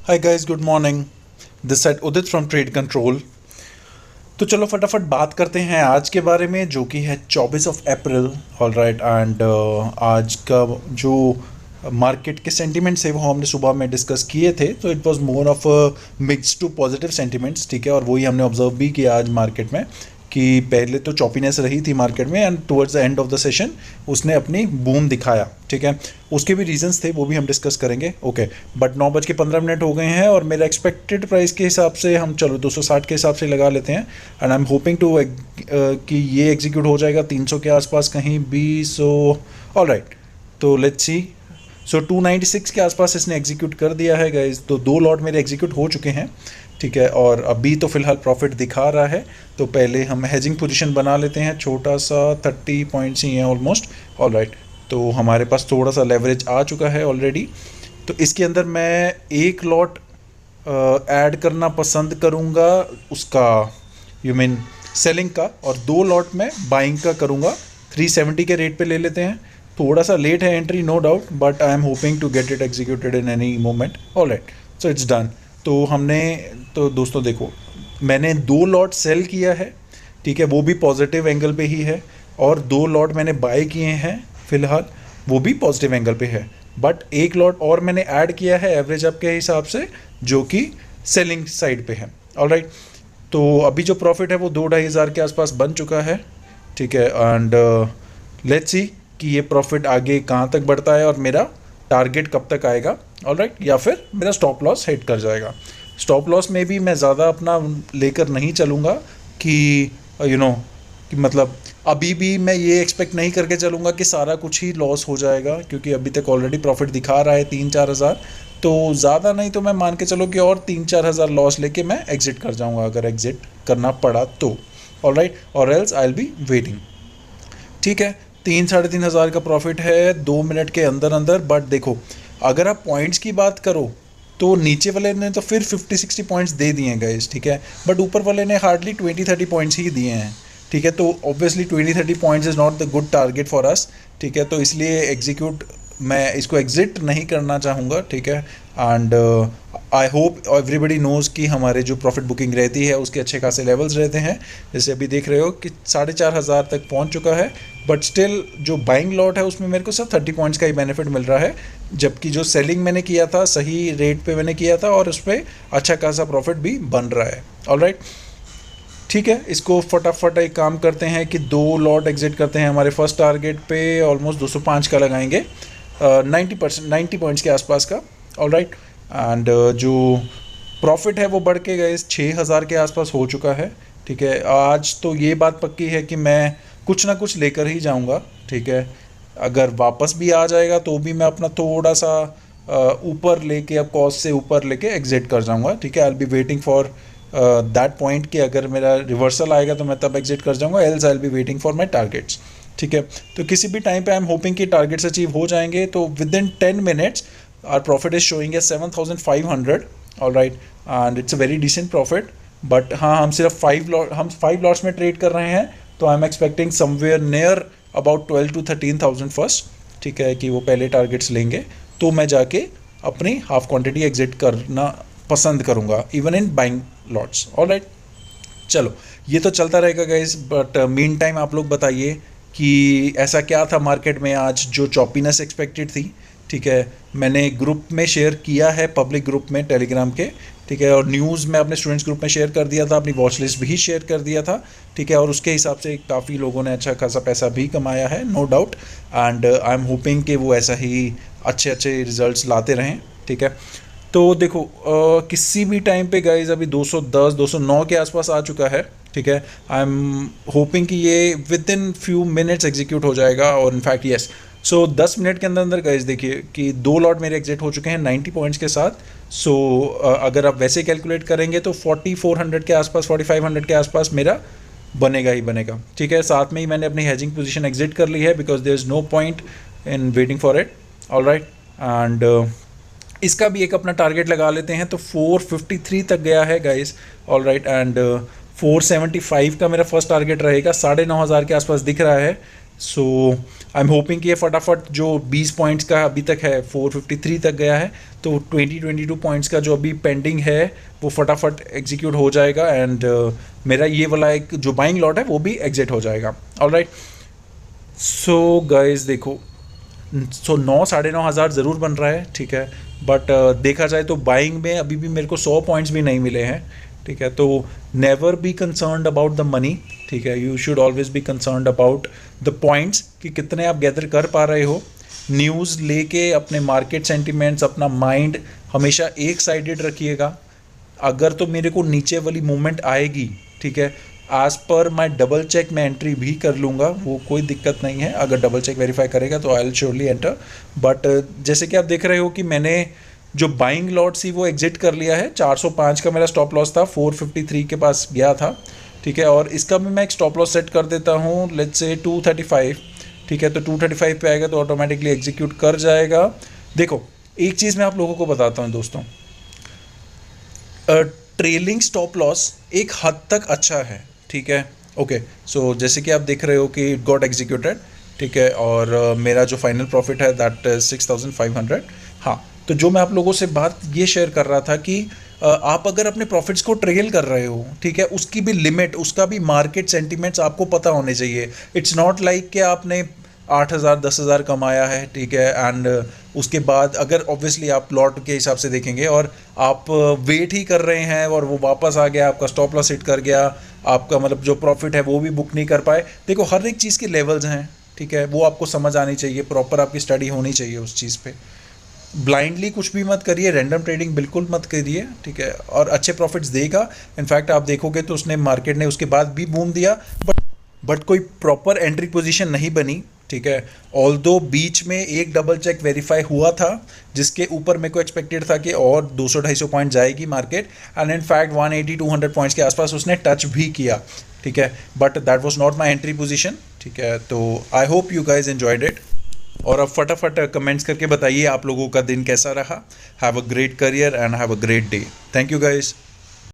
Hi guys, good morning. This side Udit from trade control. तो चलो फटाफट बात करते हैं आज के बारे में, जो कि है 24 अप्रैल। ऑल राइट, एंड आज का जो मार्केट के सेंटिमेंट्स है वो हमने सुबह में डिस्कस किए थे। तो it was more of mix to positive sentiments, ठीक है। और वही हमने ऑब्जर्व भी किया आज मार्केट में कि पहले तो चॉपीनेस रही थी मार्केट में, and towards the end of the session उसने अपनी बूम दिखाया, ठीक है। उसके भी रीजंस थे, वो भी हम डिस्कस करेंगे, ओके। बट 9:15 हो गए हैं और मेरा एक्सपेक्टेड प्राइस के हिसाब से हम चलो 260 के हिसाब से लगा लेते हैं। And I am hoping to कि ये एग्जीक्यूट हो जाएगा 300 के आसपास कहीं भी। सो ऑल राइट, तो लेट्स सी। सो 296 के आसपास इसने एग्जीक्यूट कर दिया है गाइज। तो 2 लॉट मेरे एग्जीक्यूट हो चुके हैं, ठीक है। और अभी तो फिलहाल प्रॉफिट दिखा रहा है। तो पहले हम हेजिंग पोजीशन बना लेते हैं, छोटा सा 30 पॉइंट्स ही हैं ऑलमोस्ट। ऑल राइट, तो हमारे पास थोड़ा सा लेवरेज आ चुका है ऑलरेडी। तो इसके अंदर मैं एक लॉट ऐड करना पसंद करूँगा, उसका यू मीन सेलिंग का, और 2 लॉट में बाइंग का करूँगा। 370 के रेट पे ले लेते हैं। थोड़ा सा लेट है entry, no doubt, but I am hoping to get it executed in any moment. All right, so it's done. तो हमने, तो दोस्तों देखो, मैंने 2 लॉट सेल किया है, ठीक है, वो भी पॉजिटिव एंगल पे ही है। और 2 लॉट मैंने बाय किए हैं फिलहाल, वो भी पॉजिटिव एंगल पे है। बट एक लॉट और मैंने ऐड किया है एवरेज अप के हिसाब से, जो कि सेलिंग साइड पे है। ऑल राइट, तो अभी जो प्रॉफिट है वो 2-2.5 हज़ार के आसपास बन चुका है, ठीक है। एंड लेट्स सी कि ये प्रॉफिट आगे कहाँ तक बढ़ता है और मेरा टारगेट कब तक आएगा। ऑल राइट, या फिर मेरा स्टॉप लॉस हिट कर जाएगा। स्टॉप लॉस में भी मैं ज़्यादा अपना लेकर नहीं चलूँगा कि कि मतलब अभी भी मैं ये एक्सपेक्ट नहीं करके चलूँगा कि सारा कुछ ही लॉस हो जाएगा, क्योंकि अभी तक ऑलरेडी प्रॉफिट दिखा रहा है 3-4 हज़ार। तो ज़्यादा नहीं तो मैं मान के चलो कि और 3-4 हज़ार लॉस लेके मैं एग्जिट कर जाऊँगा, अगर एग्जिट करना पड़ा तो। ऑल राइट, और else I will be waiting, ठीक है। 3-3.5 हज़ार का प्रॉफिट है 2 मिनट के अंदर अंदर। बट देखो, अगर आप पॉइंट्स की बात करो तो नीचे वाले ने तो फिर 50-60 पॉइंट्स दे दिए हैं गाइस, ठीक है। बट ऊपर वाले ने हार्डली 20-30 पॉइंट्स ही दिए हैं, ठीक है। तो obviously 20-30 points is not the good target for us, ठीक है। तो इसलिए एग्जीक्यूट, मैं इसको एग्जिट नहीं करना चाहूँगा, ठीक है। And I hope everybody nose कि हमारे जो प्रॉफिट बुकिंग रहती है उसके अच्छे खासे लेवल्स रहते हैं। जैसे अभी देख रहे हो कि 4,500 तक पहुंच चुका है। बट स्टिल जो बाइंग लॉट है उसमें मेरे को सिर्फ 30 पॉइंट्स का ही बेनिफिट मिल रहा है, जबकि जो सेलिंग मैंने किया था सही रेट पे मैंने किया था और उस पर अच्छा खासा प्रॉफिट भी बन रहा है। ऑल राइट, ठीक है। इसको फटाफट एक काम करते हैं कि 2 लॉट एग्जिट करते हैं हमारे फर्स्ट टारगेट पे। ऑलमोस्ट 205 का लगाएंगे, 90 पॉइंट्स के आसपास का। ऑल राइट, एंड जो प्रॉफिट है वो बढ़ के गए 6,000 के आसपास हो चुका है, ठीक है। आज तो ये बात पक्की है कि मैं कुछ ना कुछ लेकर ही जाऊंगा, ठीक है। अगर वापस भी आ जाएगा तो भी मैं अपना थोड़ा सा ऊपर लेके, अब कॉस्ट से ऊपर लेके एग्जिट कर जाऊंगा, ठीक है। आई will be waiting for that point कि अगर मेरा रिवर्सल आएगा तो मैं तब एग्जिट कर जाऊंगा, else I will be waiting for my targets, ठीक है। तो किसी भी टाइम पे आई एम होपिंग कि टारगेट्स अचीव हो जाएंगे। तो within 10 minutes our profit is showing a 7,500। All right, and it's a very decent profit. But हाँ, हम सिर्फ 5 लॉट्स में ट्रेड कर रहे हैं, तो I am expecting somewhere near about 12 to 13,000 first, ठीक है, कि वो पहले टारगेट्स लेंगे तो मैं जाके अपनी हाफ क्वांटिटी एग्जिट करना पसंद करूँगा, even in buying lots. All right, चलो ये तो चलता रहेगा गाइस। बट मीन टाइम आप लोग बताइए कि ऐसा क्या था मार्केट में आज जो चॉपीनेस एक्सपेक्टेड थी, ठीक है। मैंने ग्रुप में शेयर किया है, पब्लिक ग्रुप में टेलीग्राम के, ठीक है। और न्यूज़ में अपने स्टूडेंट्स ग्रुप में शेयर कर दिया था, अपनी वॉच लिस्ट भी शेयर कर दिया था, ठीक है। और उसके हिसाब से काफ़ी लोगों ने अच्छा खासा पैसा भी कमाया है, no doubt. And I am hoping कि वो ऐसा ही अच्छे अच्छे रिजल्ट्स लाते रहें, ठीक है। तो देखो किसी भी टाइम पे गाइज अभी 210 209 के आसपास आ चुका है, ठीक है। आई एम होपिंग कि ये with in few minutes execute हो जाएगा, और इनफैक्ट यस। सो 10 मिनट के अंदर अंदर गाइज देखिए कि 2 लॉट मेरे एग्जिट हो चुके हैं 90 पॉइंट्स के साथ। सो अगर आप वैसे कैलकुलेट करेंगे तो 4400 के आसपास, 4500 के आसपास मेरा बनेगा ही बनेगा, ठीक है। साथ में ही मैंने अपनी हेजिंग पोजीशन एग्जिट कर ली है, because there is no point in waiting for it. All right, and इसका भी एक अपना टारगेट लगा लेते हैं। तो 453 तक गया है गाइस। ऑल राइट, एंड 475 का मेरा फर्स्ट टारगेट रहेगा, 9,500 के आसपास दिख रहा है, सो आई एम होपिंग कि ये फटाफट जो 20 पॉइंट्स का अभी तक है 453 तक गया है, तो 22 पॉइंट्स का जो अभी पेंडिंग है वो फटाफट एग्जीक्यूट हो जाएगा एंड मेरा ये वाला एक जो बाइंग लॉट है वो भी एग्जिट हो जाएगा। ऑलराइट, सो गाइस देखो, सो 9-9,500 ज़रूर बन रहा है, ठीक है, बट देखा जाए तो बाइंग में अभी भी मेरे को 100 पॉइंट्स भी नहीं मिले हैं, ठीक है। तो never be concerned about the money, ठीक है, you should always be concerned about the points कि कितने आप गैदर कर पा रहे हो। न्यूज़ लेके अपने मार्केट सेंटिमेंट्स, अपना माइंड हमेशा एक साइडेड रखिएगा। अगर तो मेरे को नीचे वाली मूवमेंट आएगी, ठीक है, एज पर माई डबल चेक मैं एंट्री भी कर लूँगा, वो कोई दिक्कत नहीं है। अगर डबल चेक वेरीफाई करेगा तो I will surely enter. But जैसे कि आप देख रहे हो कि मैंने जो बाइंग लॉट थी वो एग्जिट कर लिया है। 405 का मेरा स्टॉप लॉस था, 453 के पास गया था, ठीक है, और इसका भी मैं एक स्टॉप लॉस सेट कर देता हूँ, लेट्स से 235, ठीक है। तो 235 पे आएगा तो ऑटोमेटिकली एग्जीक्यूट कर जाएगा। देखो, एक चीज़ मैं आप लोगों को बताता हूँ दोस्तों, ट्रेलिंग स्टॉप लॉस एक हद तक अच्छा है, ठीक है, ओके। सो जैसे कि आप देख रहे हो कि इट गॉट एग्जीक्यूटेड, ठीक है, और मेरा जो फाइनल प्रॉफिट है दैट 6,500। हाँ, तो जो मैं आप लोगों से बात ये शेयर कर रहा था कि आप अगर अपने प्रॉफिट्स को ट्रेल कर रहे हो, ठीक है, उसकी भी लिमिट, उसका भी मार्केट सेंटिमेंट्स आपको पता होने चाहिए। इट्स नॉट लाइक कि आपने 8,000 10,000 कमाया है, ठीक है, एंड उसके बाद अगर ऑब्वियसली आप लॉट के हिसाब से देखेंगे और आप वेट ही कर रहे हैं और वो वापस आ गया, आपका स्टॉप लॉस हिट कर गया, आपका मतलब जो प्रॉफिट है वो भी बुक नहीं कर पाए। देखो, हर एक चीज़ के लेवल्स हैं, ठीक है, वो आपको समझ आनी चाहिए, प्रॉपर आपकी स्टडी होनी चाहिए उस चीज़ पे। ब्लाइंडली कुछ भी मत करिए, रैंडम ट्रेडिंग बिल्कुल मत करिए, ठीक है, और अच्छे प्रॉफिट्स देगा। इनफैक्ट आप देखोगे तो उसने मार्केट ने उसके बाद भी बूम दिया, बट कोई प्रॉपर एंट्री पोजीशन नहीं बनी, ठीक है। ऑल्दो बीच में एक डबल चेक वेरीफाई हुआ था जिसके ऊपर मेरे को एक्सपेक्टेड था कि और 200-250 पॉइंट जाएगी market, and in fact 180-200 points के आसपास उसने टच भी किया, ठीक है, but that was not my entry position, ठीक है। तो I hope you guys enjoyed it, और अब फटाफट कमेंट्स करके बताइए आप लोगों का दिन कैसा रहा। Have a great career and have a great day. Thank you guys.